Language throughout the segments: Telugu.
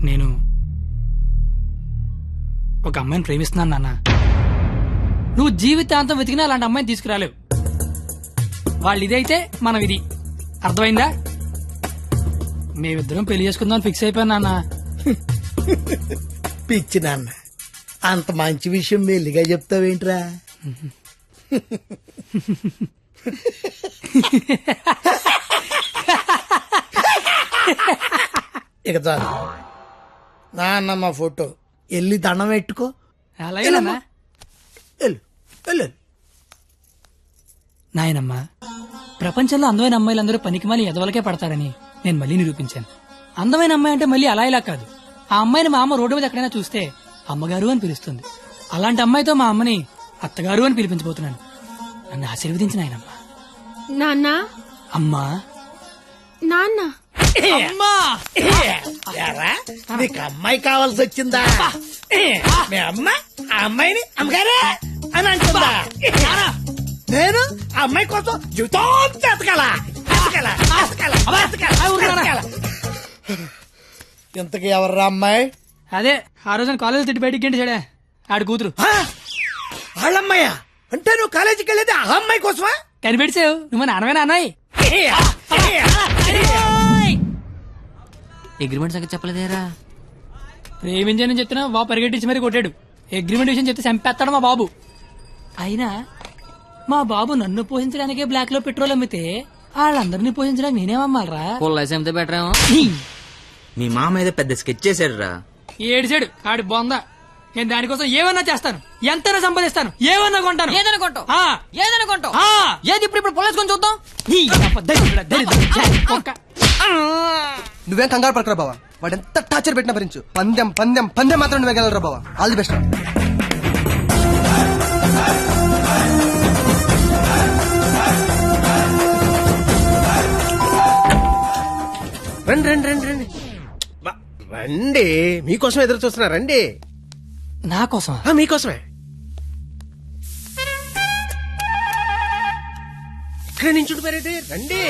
నేను ఒక అమ్మాయిని ప్రేమిస్తున్నాను నాన్న. నువ్వు జీవితాంతం వెతికినా అలాంటి అమ్మాయిని తీసుకురాలేవు. వాళ్ళు ఇదైతే మనం ఇది. అర్థమైందా? మేమిద్దరం పెళ్లి చేసుకుందాం ఫిక్స్ అయిపోయాను నాన్న. పిచ్చి నాన్న, అంత మంచి విషయం మెల్లిగా చెప్తావేంట్రా? ఇక చాలు నాన్న, మా ఫోటో వెళ్ళి దండం పెట్టుకో. అలాగే నాన్న. వెళ్ళు వెళ్ళు. నాయనమ్మా, ప్రపంచంలో అందమైన అమ్మాయిలందరూ పనికిమాలి ఎదవలకే పడతారని నేను మళ్ళీ నిరూపించాను. అందమైన అమ్మాయి అంటే మళ్ళీ అలా ఇలా కాదు. ఆ అమ్మాయిని మా అమ్మ రోడ్డు మీద ఎక్కడైనా చూస్తే అమ్మగారు అని పిలుస్తుంది. అలాంటి అమ్మాయితో మా అమ్మని అత్తగారు అని పిలిపించబోతున్నాను. నన్ను ఆశీర్వదించిన ఆయనమ్మా. నాన్న, అమ్మా, నాన్న, అమ్మా. ఎరా, నీకు అమ్మాయి కావాల్సి వచ్చిందా? మీ అమ్మ ఆ అమ్మాయిని అమ్మగారే అని అంటుందా? నేను ఆ అమ్మాయి కోసం జీవితం ఎతకాల. ఇంతకీ ఎవర్రా అమ్మాయి? అదే ఆ రోజున కాలేజ్ తిట్టి బయటికి గంటేశాడే ఆడి కూతురు. వాళ్ళమ్మాయా? అంటే నువ్వు కాలేజీకి వెళ్ళేది ఆ అమ్మాయి కోసమా? కనిపెడిసావు నువ్వు నాన్నమైన అన్నాయి. అగ్రిమెంట్ సంగతి చెప్పలేదేరా? ప్రేమించని చెప్తున్నా బాబు పరిగెట్టించి మరీ కొట్టాడు. అగ్రిమెంట్ విషయం చెప్తే చంపేస్తాడు మా బాబు. అయినా మా బాబు నన్ను పోషించడానికే బ్లాక్ లో పెట్రోల్ అమ్మితే వాళ్ళందరినీ పోషించడానికి నేనేమమ్మాలరా? పొల్లైతే బెటర్ ఏమో. మీ మామ ఏదో పెద్ద స్కెచ్ చేశాడు రా. ఏడిసాడు ఆడి బొంద. నేను దానికోసం ఏమన్నా చేస్తాను, ఎంతైనా సంపాదిస్తాను, ఏమన్నా కొంటాను. ఏదైనా కొంటావు? ఆ. ఏదైనా కొంటావు? ఆ. ఏది ఇప్పుడు పొలేసుకొని చూద్దాం. నువ్వేం కంగారు పడకరా బావా, వాడు ఎంత టార్చర్ పెట్టినా భరించు. పందెం పందెం పందెం మాత్రం నువ్వే గెలరా బావా. All the best. రండి రండి రండి రండి రండి, మీకోసం ఎదురు చూస్తున్నా. రండి. నా కోసం? మీకోసమే. ఇక్కడ నుంచి మరేది రండి.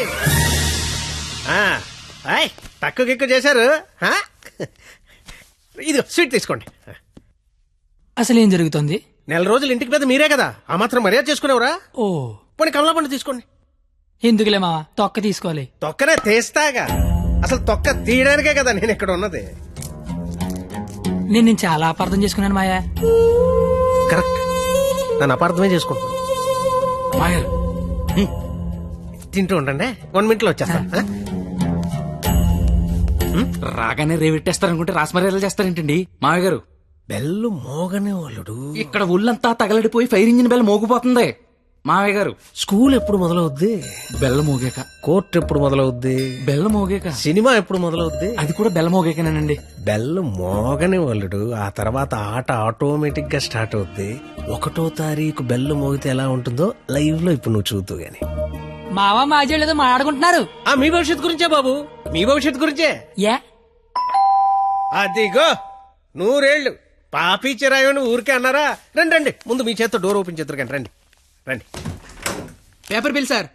తక్కువ ఎక్కువ చేశారు. ఇది స్వీట్ తీసుకోండి. అసలు ఏం జరుగుతుంది? నెల రోజులు ఇంటికి పెద్ద మీరే కదా, ఆ మాత్రం మర్యాద చేసుకునేవరా? ఓ పోనీ కమలా పండు తీసుకోండి. ఎందుకులే మావా, తొక్క తీసుకోవాలి. తొక్కనే తీస్తాగా, అసలు తొక్క తీయడానికే కదా నేను ఇక్కడ ఉన్నది. నేను చాలా అపార్థం చేసుకున్నాను మాయా. కరెక్ట్, నన్ను అపార్థమే చేసుకుంటున్నాను. మాయా తింటూ ఉండండి, 1 minute లో వచ్చేస్తా. రాగానే రేవెట్టేస్తారనుకుంటే రాస్మర్యాలు చేస్తారేంటండి మామయ్య గారు? బెల్లు మోగనే వాళ్ళుడు. ఇక్కడ ఒళ్ళంతా తగలడిపోయి ఫైర్ ఇంజిన్ బెల్ మోగిపోతుంది మామయ్య గారు. స్కూల్ ఎప్పుడు మొదలవుద్ది? బెల్ల మోగాక. కోర్టు ఎప్పుడు మొదలవుద్ది? బెల్ల మోగాక. సినిమా ఎప్పుడు మొదలవుద్ది? అది కూడా బెల్ల మోగాకనేనండి. బెల్లు మోగని వాళ్ళుడు, ఆ తర్వాత ఆట ఆటోమేటిక్ గా స్టార్ట్ అవుద్ది. 1వ తారీఖు బెల్లు మోగితే ఎలా ఉంటుందో లైవ్ లో ఇప్పుడు నువ్వు చూద్దు గాని. మావా మాజీ ఏదో మాట్లాడుకుంటున్నారు. మీ భవిష్యత్తు గురించే బాబు, మీ భవిష్యత్తు గురించే. యా అదిగో 100 ఏళ్ళు పాపి చిరాయని ఊరికే అన్నారా? రండి రండి, ముందు మీ చేత్తో డోర్ ఓపెన్ చేద్దరు కానీ. రండి రండి. Paper bill sir.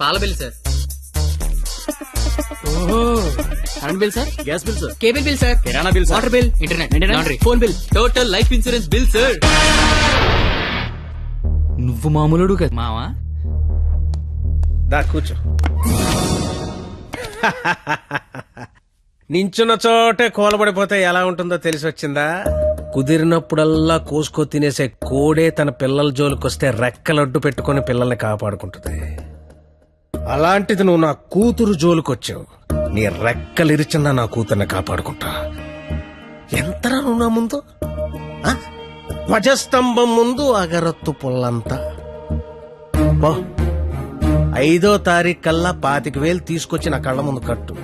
పాల బిల్ సార్. ఓహో, current bill sir. Gas bill sir. Cable bill sir. కిరాణా bill sir. Water bill, internet, laundry, phone bill, total life insurance bill sir. నువ్వు మామూలుడు కదా మావా. దా కూర్చో. నించున్న చోటే కూలబడిపోతే ఎలా ఉంటుందో తెలిసి వచ్చిందా? కుదిరినప్పుడల్లా కోసుకో తినేసే కోడే తన పిల్లల జోలికొస్తే రెక్కలడ్డు పెట్టుకుని పిల్లల్ని కాపాడుకుంటుంది. అలాంటిది నువ్వు నా కూతురు జోలికొచ్చావు. నీ రెక్కలిరిచినా నా కూతుర్ని కాపాడుకుంటా. ఎంతరా నువ్వు నా ముందు? ధ్వజస్తంభం ముందు అగరత్తు పుల్లంతా. 5వ తారీఖు కల్లా 25,000 తీసుకొచ్చి నా కళ్ళ ముందు కట్టు,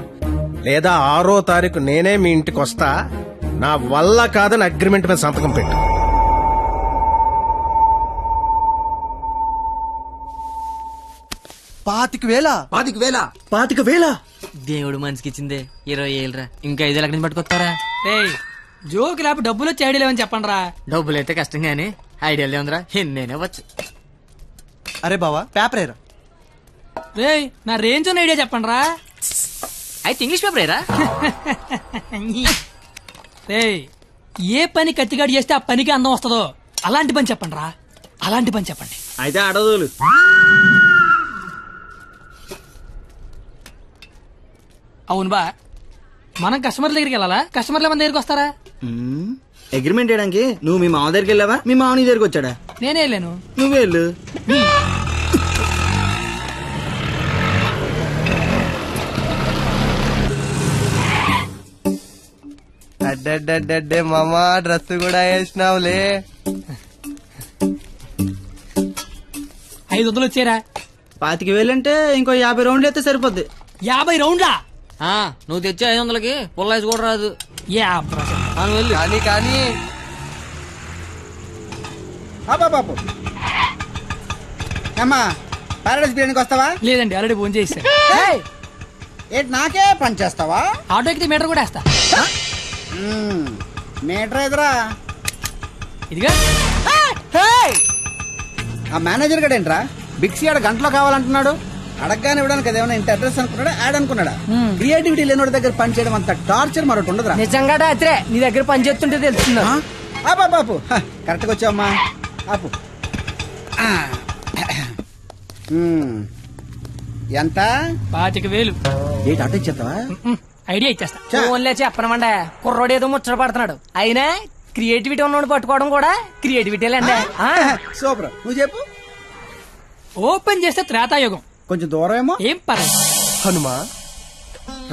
లేదా 6వ తారీఖు నేనే మీ ఇంటికి వస్తా. నా వల్ల కాదని అగ్రిమెంట్ మీద సంతకం పెట్టు. పాతిక వేల దేవుడు మనిషికి ఇచ్చిందే 20 ఏళ్ళరా, ఇంకా 5 లక్షలు పట్టుకొస్తారా? జోకి లేకపోతే డబ్బులు వచ్చి ఐడియా లేవని చెప్పండి రా. డబ్బులు అయితే కష్టం గానీ ఐడియాలే ఉందిరా, నేనే వచ్చు. అరే బావా పేపర్ ఏరా. రేయ్, నా రేంజ్ ఉన్న ఐడియా చెప్పండి రా. అయితే ఇంగ్లీష్ పేపర్ ఏరా? ఏయ్, ఏ పని కత్తిగాడు చేస్తే ఆ పనికి అందం వస్తుందో అలాంటి పని చెప్పండి రా, అలాంటి పని చెప్పండి. అయితే అడదులు. అవును బా, మనం కస్టమర్ల దగ్గరికి వెళ్ళాలా, కస్టమర్ల మన దగ్గరికి వస్తారా? అగ్రిమెంట్ చేయడానికి నువ్వు మీ మామ దగ్గరికి వెళ్ళావా, మీ మామ నీ దగ్గరికి వచ్చాడా? నేనే వెళ్ళాను. నువ్వే వెళ్ళు. అడ్డే మామా డ్రెస్ కూడా వేసినావులే. 500 వచ్చారా? 25,000 అంటే ఇంకో 50 రౌండ్లు అయితే సరిపోద్ది. 50 రౌండ్లా? నువ్వు తెచ్చే 500కి పుల్లాయిస్ కూడా రాదు. కానీ కానీ బాబు అమ్మా పారాడైస్ బిర్యానీకి వస్తావా? లేదండి, ఆల్రెడీ ఫోన్ చేశాను. ఏంటి నాకే పని చేస్తావా? ఆటో ఎక్కితే మీటర్ కూడా వేస్తా. మీటర్ ఎదురా ఇదిగా ఆ మేనేజర్ గడ ఏంట్రా బిక్సీ ఆడ గంటలో కావాలంటున్నాడు. అడగగానే ఇవ్వడానికి అదేమన్నా ఇంత అడ్రస్ అనుకున్నాడా, యాడ్ అనుకున్నాడా? క్రియేటివిటీ లేనివాడి దగ్గర పని చేయడం అంత టార్చర్ మరొకటి ఉండదురా. నిజంగా రాత్రే నీ దగ్గర పని చేస్తుంటే తెలుస్తున్నా. బాపు కరెక్ట్ గా వచ్చావమ్మా. ఆపు. ఎంత? 25,000. ఏంటి అటు ఇచ్చేస్తావా? ఐడియా ఇచ్చేస్తా. ఫోన్లే చెప్పనమండే, కుర్రోడు ఏదో ముచ్చట పడుతున్నాడు. అయినా క్రియేటివిటీ ఉన్నోడు పట్టుకోవడం కూడా క్రియేటివిటీలేండి. సూపర్, నువ్వు చెప్పు. ఓపెన్ చేస్తే త్రేతాయుగం. కొంచెం దూరం ఏమో. ఏం పర్లేదు. హనుమా,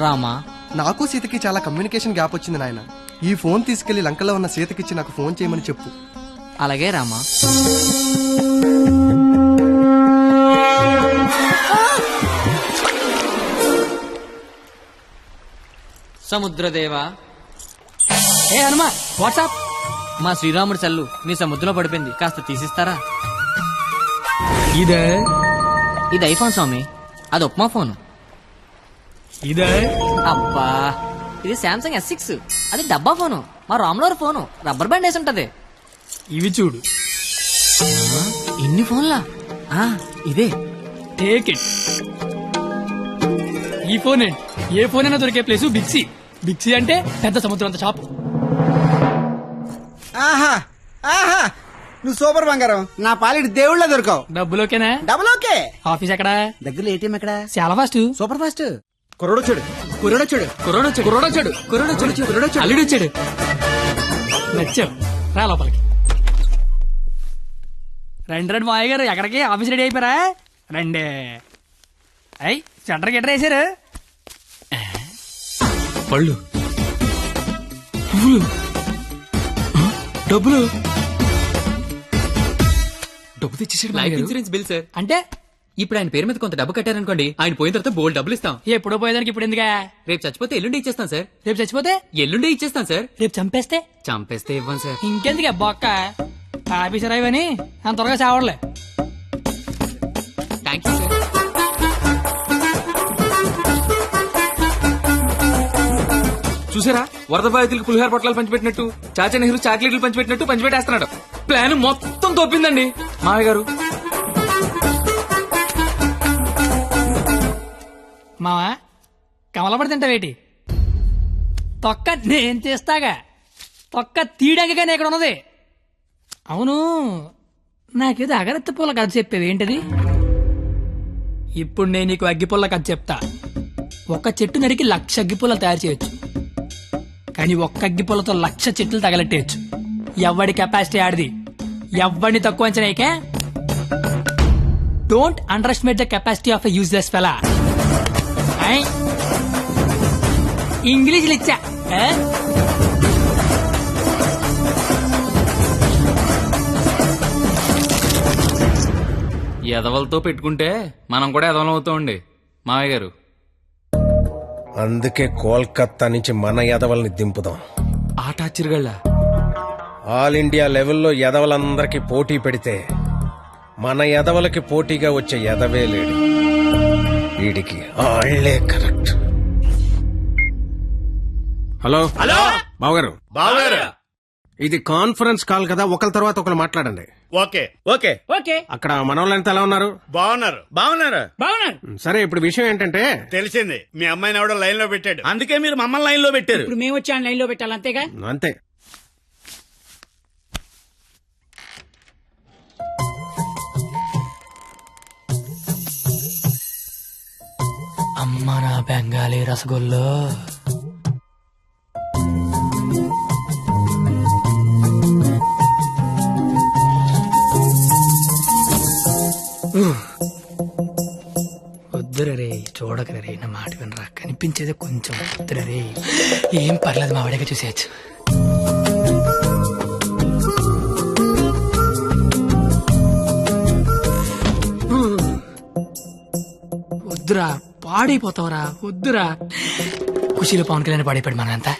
రామా, నాకు సీతకి చాలా కమ్యూనికేషన్ గ్యాప్ వచ్చింది నాయన. ఈ ఫోన్ తీసుకెళ్లి లంకలో ఉన్న సీతకిచ్చి నాకు ఫోన్ చేయమని చెప్పు. అలాగే రామా. సముద్రదేవా. ఏ హనుమా, వాట్సాప్. మా శ్రీరాముడి చల్లు మీ సముద్రంలో పడిపోయింది, కాస్త తీసిస్తారా? ఇదే ఇది ఐఫోన్ స్వామి, అది ఉప్మా ఫోన్. ఇదే అబ్బా, ఇది శాంసంగ్ S6, అది డబ్బా ఫోను. మా రాములవారి ఫోను రబ్బర్ బ్యాండ్ వేసి ఉంటది. ఇవి చూడు. ఇన్ని ఫోన్లా? ఇదే. Take it. ఈ ఫోన్ ఏంటి? ఏ ఫోన్ అయినా దొరికే ప్లేస్ బిక్సీ. బిక్సీ అంటే పెద్ద సముద్రం అంత షాప్. ఆహా ఆహా, నువ్వు సూపర్ బంగారం. నా పాలిటి దేవుళ్ళ దొరకవు. డబ్బులోకేనా? Double okay. ఆఫీస్ ఎక్కడా? దగ్గరలో ఏటీఎం ఎక్కడ? చాలా ఫాస్ట్. Super fast. కుర్రోడొచ్చాడు. అల్లుడొచ్చాడు. నచ్చావు, రా లోపలికి. రండి మావయ్య గారు, ఎక్కడికి? ఆఫీస్ రెడీ అయిపోయారా? రండి. అయ్యి సెంటర్ గిట్టర్ వేసారు. పళ్ళు, పువ్వులు, డబ్బులు. డబ్బు తెచ్చేసాడు. Life insurance bill sir. అంటే ఇప్పుడు ఆయన పేరు మీద కొంత డబ్బు కట్టారనుకోండి, ఆయన పోయిన తర్వాత బోల్డ్ డబ్బులు ఇస్తాం. ఎప్పుడో పోయేదానికి ఇప్పుడు ఎందుకా? రేపు చచ్చిపోతే ఎల్లుండి ఇచ్చేస్తాం సార్. రేపు చచ్చిపోతే ఎల్లుండి ఇచ్చేస్తాం సార్. రేపు చంపేస్తే చంపేస్తే ఇవ్వం సార్. ఇంకెందుకే బొక్క? ఆఫీసర్ అయ్యని అంత త్వరగా చావడలే. Thank you sir. చూసారా, వరద బాధితులకు పులిహార పొట్లాలు పంచిపెట్టినట్టు చాచా నెహ్రూ చాక్లెట్లు పంచిపెట్టినట్టు పంచిపెట్టేస్తున్నాడు. ప్లాన్ మొత్తం తోపిందండి మావయ్య గారు. మావా, కమలపడి తింటావేటి? తొక్క నేను తీస్తాగా. తొక్క తీయడానికనే ఇక్కడ ఉన్నది. అవును, నాకేదో అగరత్తి పూల కథ చెప్పేవి ఏంటది? ఇప్పుడు నేను నీకు అగ్గిపుల్ల కథ చెప్తా. ఒక చెట్టు నరికి 1,00,000 అగ్గిపుల్లలు తయారు చేయొచ్చు, కానీ ఒక్క అగ్గిపుల్లతో 1,00,000 చెట్లు తగలెట్టేయచ్చు. ఎవడి కెపాసిటీ ఆడిది. ఎవడిని తక్కువ అంచనాయికే. Don't underestimate the capacity of a useless fellow. ఇంగ్లీష్లు ఇచ్చా. ఎదవలతో పెట్టుకుంటే మనం కూడా ఎదవలం అవుతామండి మావయ్య గారు. అందుకే కోల్కత్తా నుంచి మన ఎదవల్ని దింపుదాం. ఆట ఆశ్చర్యగళ్ళ ఆల్ ఇండియా లెవెల్లో ఎదవలందరికీ పోటీ పెడితే మన ఎదవలకి పోటీగా వచ్చే ఎదవే లేడు. వీడికి ఆళ్లే కరెక్ట్. హలో హలో బావగారు. ఇది కాన్ఫరెన్స్ కాల్ కదా, ఒకరి తర్వాత ఒకరు మాట్లాడండి. ఓకే ఓకే ఓకే అక్కడ మనోళ్ళంతా ఎలా ఉన్నారు? బాగున్నారు బాగున్నారు బాగున్నాను. సరే, ఇప్పుడు విషయం ఏంటంటే, తెలిసింది మీ అమ్మాయిని ఎవడో లైన్ లో పెట్టాడు, అందుకే మీరు మమ్మల్ని లైన్ లో పెట్టారు. ఇప్పుడు మేము వచ్చి లైన్ లో పెట్టాలి అంతేగా. అంతే. అమ్మ నా బెంగాలీ రసగుల్లో. వద్దురే, చూడకరే, నా మాట వినరా, కనిపించేది కొంచెం. వద్దురే, ఏం పర్లేదు, మా వాడిగా చూసేయచ్చు. వద్దురా, పాడైపోతావురా, వద్దురా. ఖుషీలో పవన్ కళ్యాణ్ పాడైపోయాడు మనంతా.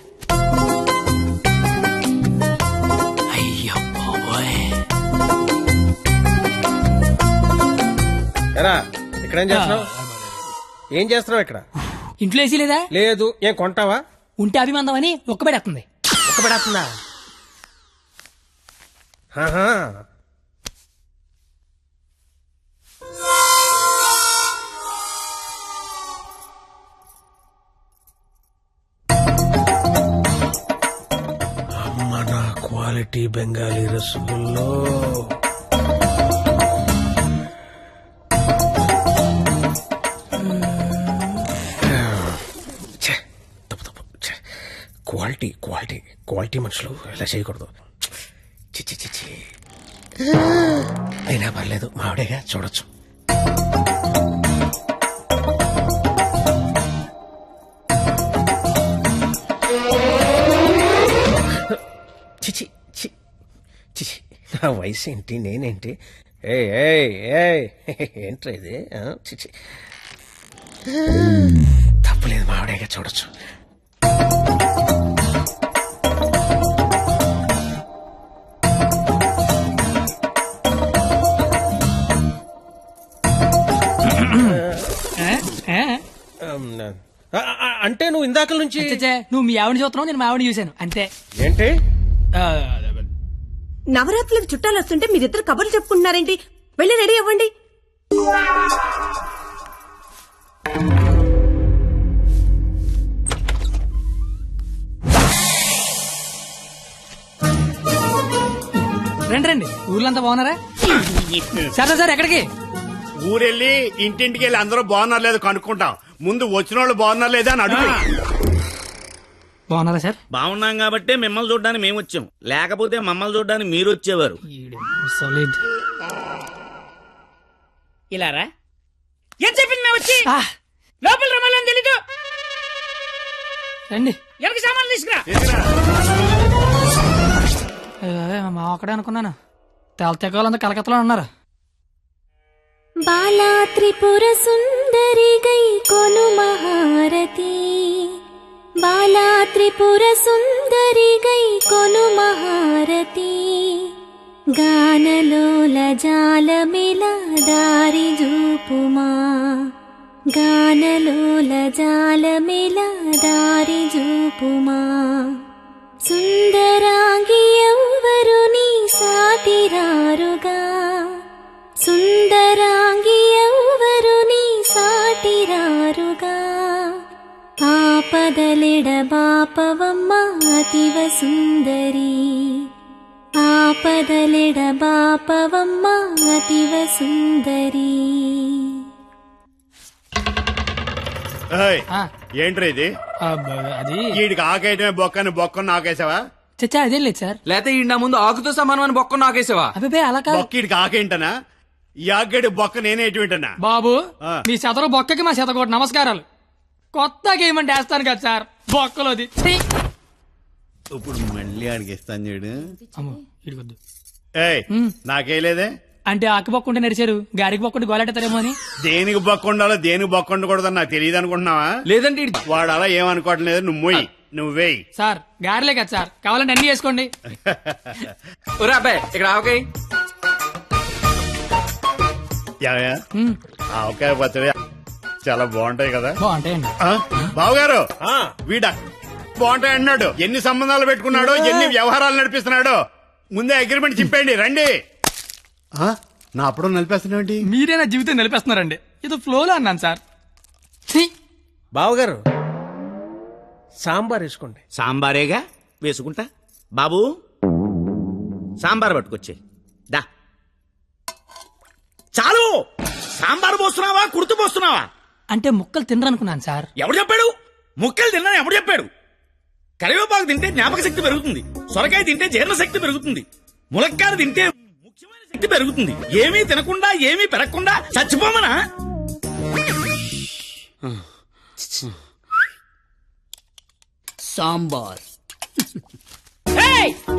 అయ్యో బాబోయ్. ఎరా, ఇక్కడ ఏం చేస్తున్నావు? ఏం చేస్తున్నావు ఇక్కడ? ఇంట్లో వేసి లేదా? లేదు. ఏం కొంటావా? ఉంటే అభిమందం అని ఒక్కబెడేస్తుంది. ఒక్కబడేస్తుందా? ఆహా. అమ్మ నా క్వాలిటీ బెంగాలీ రసగుల్లో. క్వాలిటీ క్వాలిటీ క్వాలిటీ మనుషులు ఇలా చేయకూడదు. చిచ్చి చిచ్చి. అయినా పర్లేదు, మావిడేగా, చూడొచ్చు. చిచి చి చిచి. నా వయసు ఏంటి, నేనేంటి? ఏ ఏంట్రా ఇది? చిచి. తప్పులేదు, మావిడేగా, చూడొచ్చు. అంటే నువ్వు ఇందాక నుంచి నువ్వు మీ ఆవిడ చూస్తున్నావు, నేను మా ఆవిడ చూశాను అంతే. ఏంటి? నవరాత్రులకు చుట్టాలు వస్తుంటే మీరిద్దరు కబుర్లు చెప్పుకుంటున్నారేంటి? వెళ్ళి రెడీ అవ్వండి. రండి రండి, ఊర్లంతా బాగున్నారా? సరే సార్, ఎక్కడికి? ఊరెళ్ళి ఇంటింటికి వెళ్ళి అందరూ బాగున్నారు లేదు కనుక్కుంటాం. ముందు వచ్చిన వాళ్ళు బాగున్నారు లేదా అని అడుగు. బాగున్నారా సార్? బాగున్నాం కాబట్టి మిమ్మల్ని చూడడానికి మేము వచ్చాం, లేకపోతే మమ్మల్ని చూడడానికి మీరు వచ్చేవారు. సాలిడ్. ఇలారా ఏం చెప్పింది మేము వచ్చి లోపల రమ్మాలని తెలీదు. రండి. ఎవరికి సామాన్లు తీసుకురా. మా ఒక్కడే అనుకున్నాను, తెలతెక్కలంతా కలకత్తలో ఉన్నారు. బాలా త్రిపుర సుందరి గై కొను మహారతి, బాలా త్రిపుర సుందరి గై కొను మహారతి, గానలోల జాలమిల దారి జూపుమా, గానలోల జాలమిల దారి జూపుమా, సుందరాంగి ఎవ్వరు నీ సాటిరారుగా, సుందరాంగి ఎవ్వరు నీ సాటిరారుగా, ఆపదలెడ బాపవమ్మ అతివ సుందరి, ఆపదలెడ బాపవమ్మ అతివ సుందరి. ఏంట్రా ఇది? అది వీడికి ఆకేయటమే బొక్కని బొక్కను నాకేసావా? చచ్చా, అదేం లేదు సార్. లేకపోతే ఈ నా ముందు ఆకుతో సమానం అని బొక్క నాకేసావా? అభిపే అలా కాదు బొక్కీడికి ఆకేంటనా? ఈ ఆకేడి బొక్క నేనేటి వింటనా? బాబు. మీ శతరు బొక్కకి మా శతకోటి నమస్కారాలు. కొత్త గేమ్ అంటే వేస్తాను కదా సార్, బొక్కలోది. ఇప్పుడు మళ్ళీ ఆడికి ఇస్తాను చూడు. అమ్మో, ఇడికొద్దు. ఏయ్, నాకేలేదే. అంటే ఆకు బొక్క ఉంటే నడిచారు, గారికి బొక్క ఉంటే గోలెట్టారేమో అని. దేనికి బొక్క ఉండాలో దేనికి బొక్క ఉండకూడదని నాకు తెలియదు అనుకుంటున్నావా? లేదంటే వాడు అలా ఏమనుకోవట్లేదు. నువ్వు మొయ్యి, నువ్వేయి. సార్ గారిలే కదా సార్, కావాలంటే అన్ని చేసుకోండి. ఒరే అబ్బాయి, ఇక్కడ ఆవకాయ. ఆవకాయ పచ్చడి చాలా బాగుంటాయి కదా. బాగుంటాయండి. బావగారు, వీడ బాగుంటాయి అన్నాడు. ఎన్ని సంబంధాలు పెట్టుకున్నాడో, ఎన్ని వ్యవహారాలు నడిపిస్తున్నాడో. ముందే అగ్రిమెంట్ చెప్పండి, రండి. నా అప్పుడు నడిపేస్తున్నాడు. మీరే నా జీవితం నిలిపేస్తున్నారండి. ఇది ఫ్లోలో అన్నాను సార్. బావగారు సాంబార్ వేసుకోండి. సాంబారేగా వేసుకుంటా. బాబు సాంబార్ పట్టుకొచ్చే. దా చాలు. సాంబార్ పోస్తున్నావా, కుర్తు పోస్తున్నావా? అంటే ముక్కలు తినరనుకున్నాను సార్. ఎవడు చెప్పాడు? ముక్కలు తిన్నాను ఎవడు చెప్పాడు? కరివేపాకు తింటే జ్ఞాపక శక్తి పెరుగుతుంది, సొరకాయ తింటే జీర్ణ శక్తి పెరుగుతుంది, ములక్కాయ తింటే ముఖ్యమైన శక్తి పెరుగుతుంది. ఏమీ తినకుండా ఏమీ పెరగకుండా చచ్చిపోమనా? సాంబార్.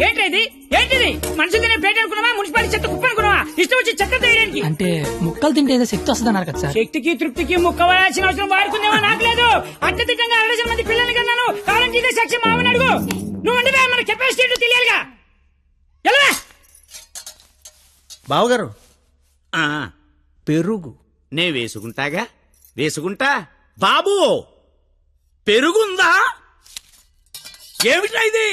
ఏంటిది ఏంటిది? మనుషులు తినే ప్లేట్ అనుకున్నావా, మున్సిపాలిటీ చెత్త కుప్ప అనుకున్నావా? ఇష్టం వచ్చి చెత్త తీయడానికి. అంటే ముక్కలు తింటే ఏదో శక్తి వస్తుంది అన్నారు కదా సార్. శక్తికి తృప్తికి ముక్క వేయాల్సిన అవసరం వాడుకుందేమో నాకు లేదు. అత్యధికంగా 60 మంది పిల్లల్ని కన్నాను. కావాలంటే ఇదే సాక్షి మామని అడుగు. నువ్వు అంటే మన కెపాసిటీ ఏంటో తెలియాలిగా. ఎలా బావగారు ఆ, పెరుగు నే వేసుకుంటాగా, వేసుకుంటా. బాబు పెరుగుందా? ఏమిటా ఇది?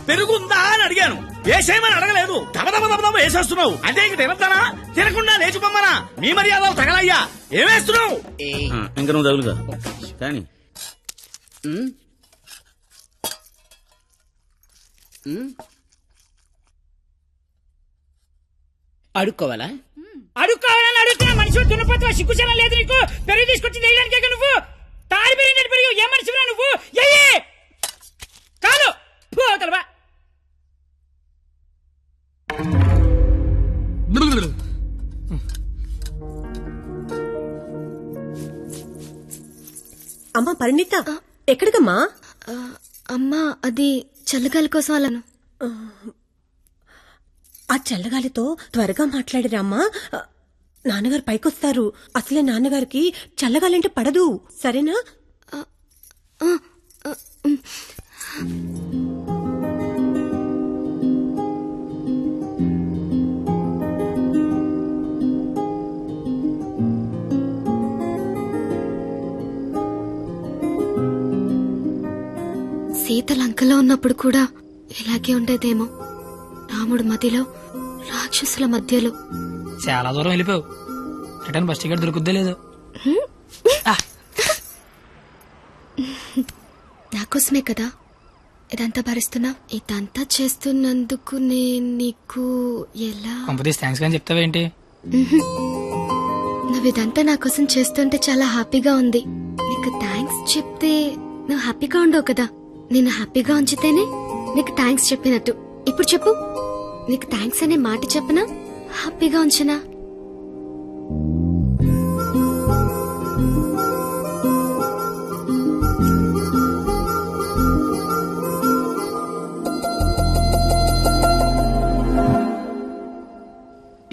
పెరుగుందా అని అడిగాను, వేసేయమని అడగలేదు. దబదబ వేసేస్తున్నావు. అంటే ఇంక తినద్దానా? తినకుండా లేచిపోమ్మనా? మీ మర్యాదలు తగలయ్యా. ఏమేస్తున్నావు? ఇంకా నువ్వు తగులుగా కానీ అడుక్కోవాలా? అడుక్కోవాలని అడుగుతున్నా. మనిషి దున్నపోతున్నా, సిగ్గుచనం లేదు నీకు. పెరుగు తీసుకొచ్చి వేయడానికే నువ్వు తాడి పెరిగినట్టు పెరుగు. ఏ మనిషిరా నువ్వు? కాదు పోతలవా. అమ్మా పరిణిత, ఎక్కడికమ్మా? అమ్మా అది చల్లగాలి కోసం అలాను. ఆ చల్లగాలితో త్వరగా మాట్లాడిరామ్మా. నాన్నగారు పైకొస్తారు. అసలే నాన్నగారికి చల్లగాలంటే పడదు, సరేనా? సీత లంకలో ఉన్నప్పుడు కూడా ఇలాగే ఉండేదేమో. రాముడు మధ్యలో, రాక్షసుల మధ్యలో. చాలా దూరం వెళ్ళిపోయావు. రిటర్న్ బస్ టికెట్ దొరుకుద్దే లేదు. నాకోసమే కదా ఇదంతా భరిస్తున్నా. ఇదంతా చేస్తున్నందుకు నేను నీకు ఎలా కంపెనీస్ థ్యాంక్స్ కానీ చెప్తావేంటి? నువ్వు ఇదంతా నా కోసం చేస్తుంటే చాలా హ్యాపీగా ఉంది. నీకు థ్యాంక్స్ చెప్తే నువ్వు హ్యాపీగా ఉండవు కదా. నేను హ్యాపీగా ఉంచితేనే నీకు థ్యాంక్స్ చెప్పినట్టు. ఇప్పుడు చెప్పు, నీకు థ్యాంక్స్ అనే మాట చెప్పనా, హ్యాపీగా ఉంచనా?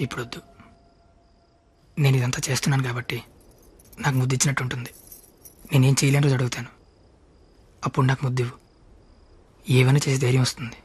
ఇప్పుడొద్దు. నేను ఇదంతా చేస్తున్నాను కాబట్టి నాకు ముద్దు ఇచ్చినట్టు ఉంటుంది. నేనేం చేయలేని రోజు అడుగుతాను, అప్పుడు నాకు ముద్దు ఇవ్వు. ఏమైనా చేసి ధైర్యం వస్తుంది.